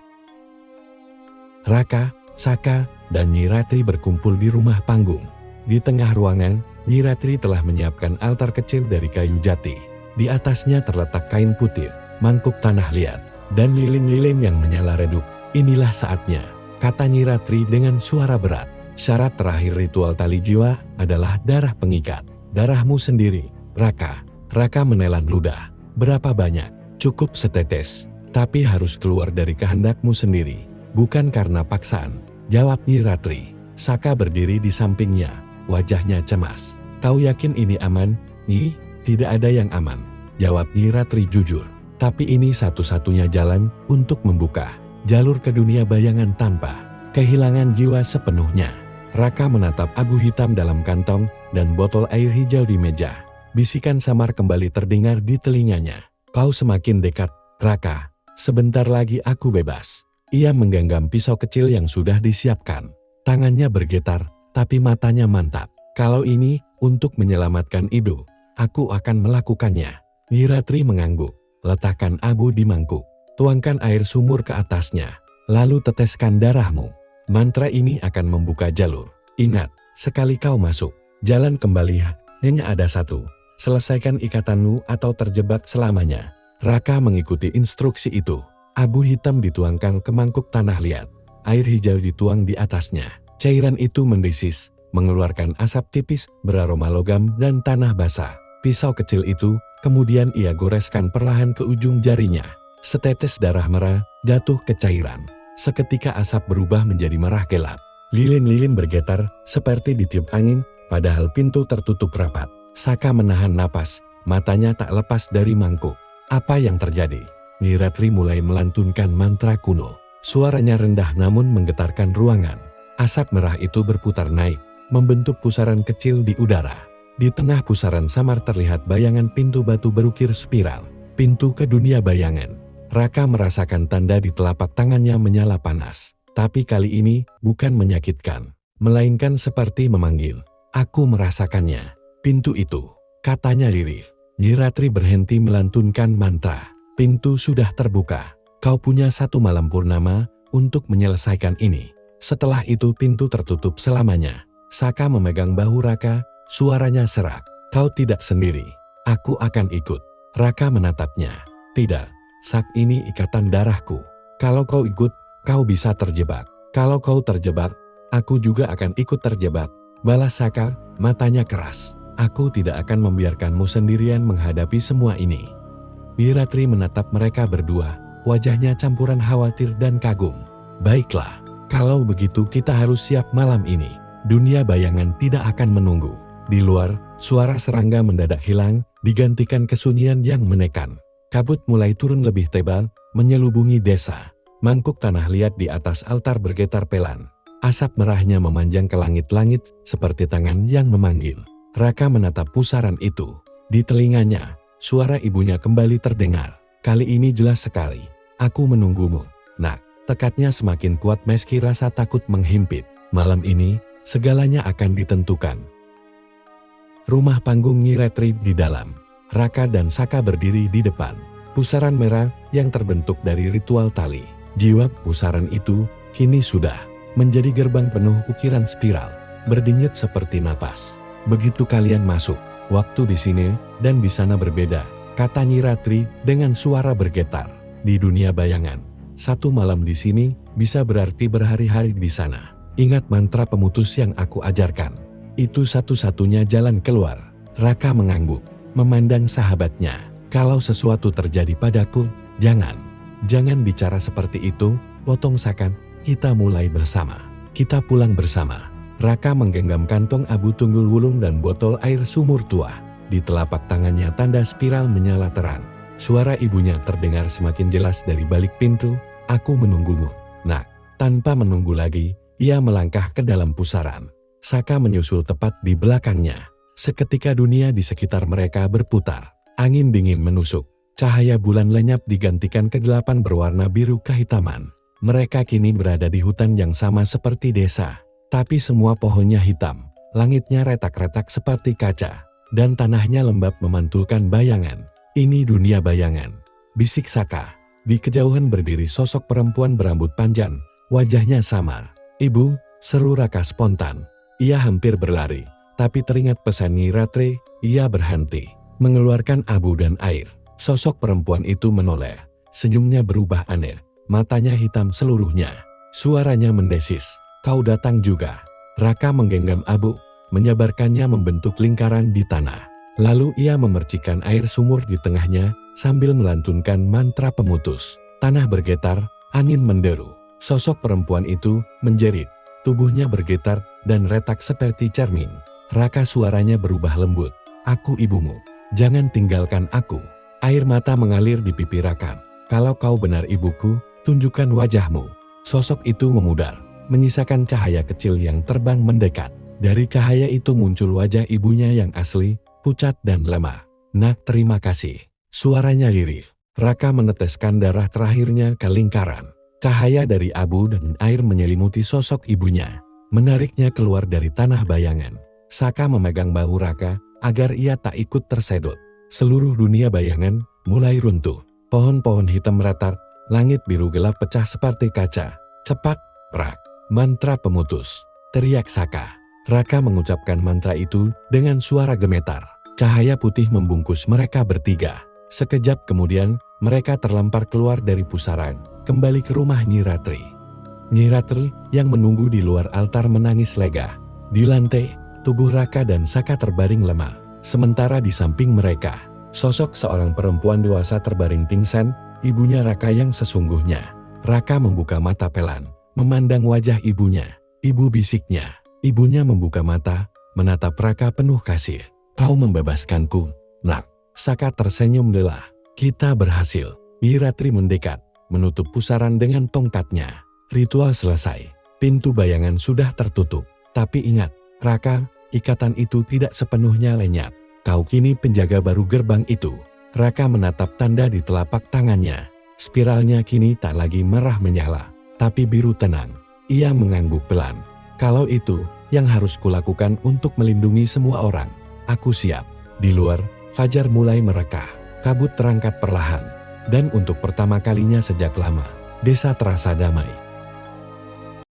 S1: Raka, Saka, dan Nyi Ratri berkumpul di rumah panggung. Di tengah ruangan, Nyi Ratri telah menyiapkan altar kecil dari kayu jati. Di atasnya terletak kain putih, mangkuk tanah liat, dan lilin-lilin yang menyala redup. Inilah saatnya, kata Nyi Ratri dengan suara berat. Syarat terakhir ritual tali jiwa adalah darah pengikat. Darahmu sendiri, Raka. Raka menelan ludah. Berapa banyak? Cukup setetes. Tapi harus keluar dari kehendakmu sendiri. Bukan karena paksaan, jawab Nyi Ratri. Saka berdiri di sampingnya, wajahnya cemas. Kau yakin ini aman, Nyi? Tidak ada yang aman, jawab Nyi Ratri jujur. Tapi ini satu-satunya jalan untuk membuka jalur ke dunia bayangan tanpa kehilangan jiwa sepenuhnya. Raka menatap abu hitam dalam kantong dan botol air hijau di meja. Bisikan samar kembali terdengar di telinganya. Kau semakin dekat, Raka. Sebentar lagi aku bebas. Ia menggenggam pisau kecil yang sudah disiapkan. Tangannya bergetar, tapi matanya mantap. Kalau ini untuk menyelamatkan ibu, aku akan melakukannya. Nyi Ratri mengangguk. Letakkan abu di mangkuk. Tuangkan air sumur ke atasnya, lalu teteskan darahmu. Mantra ini akan membuka jalur. Ingat, sekali kau masuk, jalan kembali hanya ada satu. Selesaikan ikatanmu atau terjebak selamanya. Raka mengikuti instruksi itu. Abu hitam dituangkan ke mangkuk tanah liat. Air hijau dituang di atasnya. Cairan itu mendesis, mengeluarkan asap tipis beraroma logam dan tanah basah. Pisau kecil itu kemudian ia goreskan perlahan ke ujung jarinya. Setetes darah merah jatuh ke cairan. Seketika asap berubah menjadi merah gelap. Lilin-lilin bergetar seperti ditiup angin, padahal pintu tertutup rapat. Saka menahan napas, matanya tak lepas dari mangkuk. Apa yang terjadi? Nyi Ratri mulai melantunkan mantra kuno. Suaranya rendah namun menggetarkan ruangan. Asap merah itu berputar naik, membentuk pusaran kecil di udara. Di tengah pusaran samar terlihat bayangan pintu batu berukir spiral. Pintu ke dunia bayangan. Raka merasakan tanda di telapak tangannya menyala panas. Tapi kali ini bukan menyakitkan, melainkan seperti memanggil. Aku merasakannya. Pintu itu, katanya lirih. Nyi Ratri berhenti melantunkan mantra. Pintu sudah terbuka. Kau punya 1 malam purnama untuk menyelesaikan ini. Setelah itu pintu tertutup selamanya. Saka memegang bahu Raka, suaranya serak. Kau tidak sendiri. Aku akan ikut. Raka menatapnya. Tidak, Sak, ini ikatan darahku. Kalau kau ikut, kau bisa terjebak. Kalau kau terjebak, aku juga akan ikut terjebak. Balas Saka, matanya keras. Aku tidak akan membiarkanmu sendirian menghadapi semua ini. Nyi Ratri menatap mereka berdua, wajahnya campuran khawatir dan kagum. Baiklah, kalau begitu kita harus siap malam ini. Dunia bayangan tidak akan menunggu. Di luar, suara serangga mendadak hilang, digantikan kesunyian yang menekan. Kabut mulai turun lebih tebal, menyelubungi desa. Mangkuk tanah liat di atas altar bergetar pelan. Asap merahnya memanjang ke langit-langit seperti tangan yang memanggil. Raka menatap pusaran itu. Di telinganya, suara ibunya kembali terdengar. Kali ini jelas sekali. Aku menunggumu, Nak. Tekadnya semakin kuat meski rasa takut menghimpit. Malam ini, segalanya akan ditentukan. Rumah panggung Nyi Ratri di dalam. Raka dan Saka berdiri di depan. Pusaran merah yang terbentuk dari ritual tali. Jiwa pusaran itu kini sudah menjadi gerbang penuh ukiran spiral. Berdenyut seperti napas. Begitu kalian masuk, waktu di sini dan di sana berbeda, kata Nyi Ratri dengan suara bergetar. Di dunia bayangan, 1 malam di sini bisa berarti berhari-hari di sana. Ingat mantra pemutus yang aku ajarkan. Itu satu-satunya jalan keluar. Raka mengangguk, memandang sahabatnya. Kalau sesuatu terjadi padaku, jangan bicara seperti itu, potong Saka. Kita mulai bersama. Kita pulang bersama. Raka menggenggam kantong abu tunggul wulung dan botol air sumur tua. Di telapak tangannya tanda spiral menyala terang. Suara ibunya terdengar semakin jelas dari balik pintu. Aku menunggumu, Nak. Tanpa menunggu lagi, ia melangkah ke dalam pusaran. Saka menyusul tepat di belakangnya. Seketika dunia di sekitar mereka berputar. Angin dingin menusuk. Cahaya bulan lenyap digantikan kegelapan berwarna biru kehitaman. Mereka kini berada di hutan yang sama seperti desa. Tapi semua pohonnya hitam. Langitnya retak-retak seperti kaca. Dan tanahnya lembab memantulkan bayangan. Ini dunia bayangan, bisik Saka. Di kejauhan berdiri sosok perempuan berambut panjang. Wajahnya samar. Ibu, seru Raka spontan. Ia hampir berlari, tapi teringat pesan Nyi Ratri, ia berhenti. Mengeluarkan abu dan air. Sosok perempuan itu menoleh. Senyumnya berubah aneh. Matanya hitam seluruhnya. Suaranya mendesis. Kau datang juga. Raka menggenggam abu, menyabarkannya membentuk lingkaran di tanah. Lalu ia memercikan air sumur di tengahnya, sambil melantunkan mantra pemutus. Tanah bergetar, angin menderu. Sosok perempuan itu menjerit. Tubuhnya bergetar dan retak seperti cermin. Raka suaranya berubah lembut. Aku ibumu. Jangan tinggalkan aku. Air mata mengalir di pipi Raka. Kalau kau benar ibuku, tunjukkan wajahmu. Sosok itu memudar, menyisakan cahaya kecil yang terbang mendekat. Dari cahaya itu muncul wajah ibunya yang asli, pucat dan lemah. Nak, terima kasih. Suaranya lirih. Raka meneteskan darah terakhirnya ke lingkaran. Cahaya dari abu dan air menyelimuti sosok ibunya, menariknya keluar dari tanah bayangan. Saka memegang bahu Raka, agar ia tak ikut tersedot. Seluruh dunia bayangan mulai runtuh. Pohon-pohon hitam retak, langit biru gelap pecah seperti kaca. Cepat, Rak. Mantra pemutus. Teriak Saka. Raka mengucapkan mantra itu dengan suara gemetar. Cahaya putih membungkus mereka bertiga. Sekejap kemudian, mereka terlempar keluar dari pusaran, kembali ke rumah Nyi Ratri. Nyi Ratri yang menunggu di luar altar menangis lega. Di lantai, tubuh Raka dan Saka terbaring lemah. Sementara di samping mereka, sosok seorang perempuan dewasa terbaring pingsan, ibunya Raka yang sesungguhnya. Raka membuka mata pelan, memandang wajah ibunya. Ibu, bisiknya. Ibunya membuka mata, menatap Raka penuh kasih. Kau membebaskanku, Nak. Saka tersenyum lelah. Kita berhasil. Nyi Ratri mendekat, menutup pusaran dengan tongkatnya. Ritual selesai. Pintu bayangan sudah tertutup. Tapi ingat, Raka, ikatan itu tidak sepenuhnya lenyap. Kau kini penjaga baru gerbang itu. Raka menatap tanda di telapak tangannya. Spiralnya kini tak lagi merah menyala, tapi biru tenang. Ia mengangguk pelan. Kalau itu yang harus kulakukan untuk melindungi semua orang, aku siap. Di luar, fajar mulai merekah. Kabut terangkat perlahan. Dan untuk pertama kalinya sejak lama, desa terasa damai.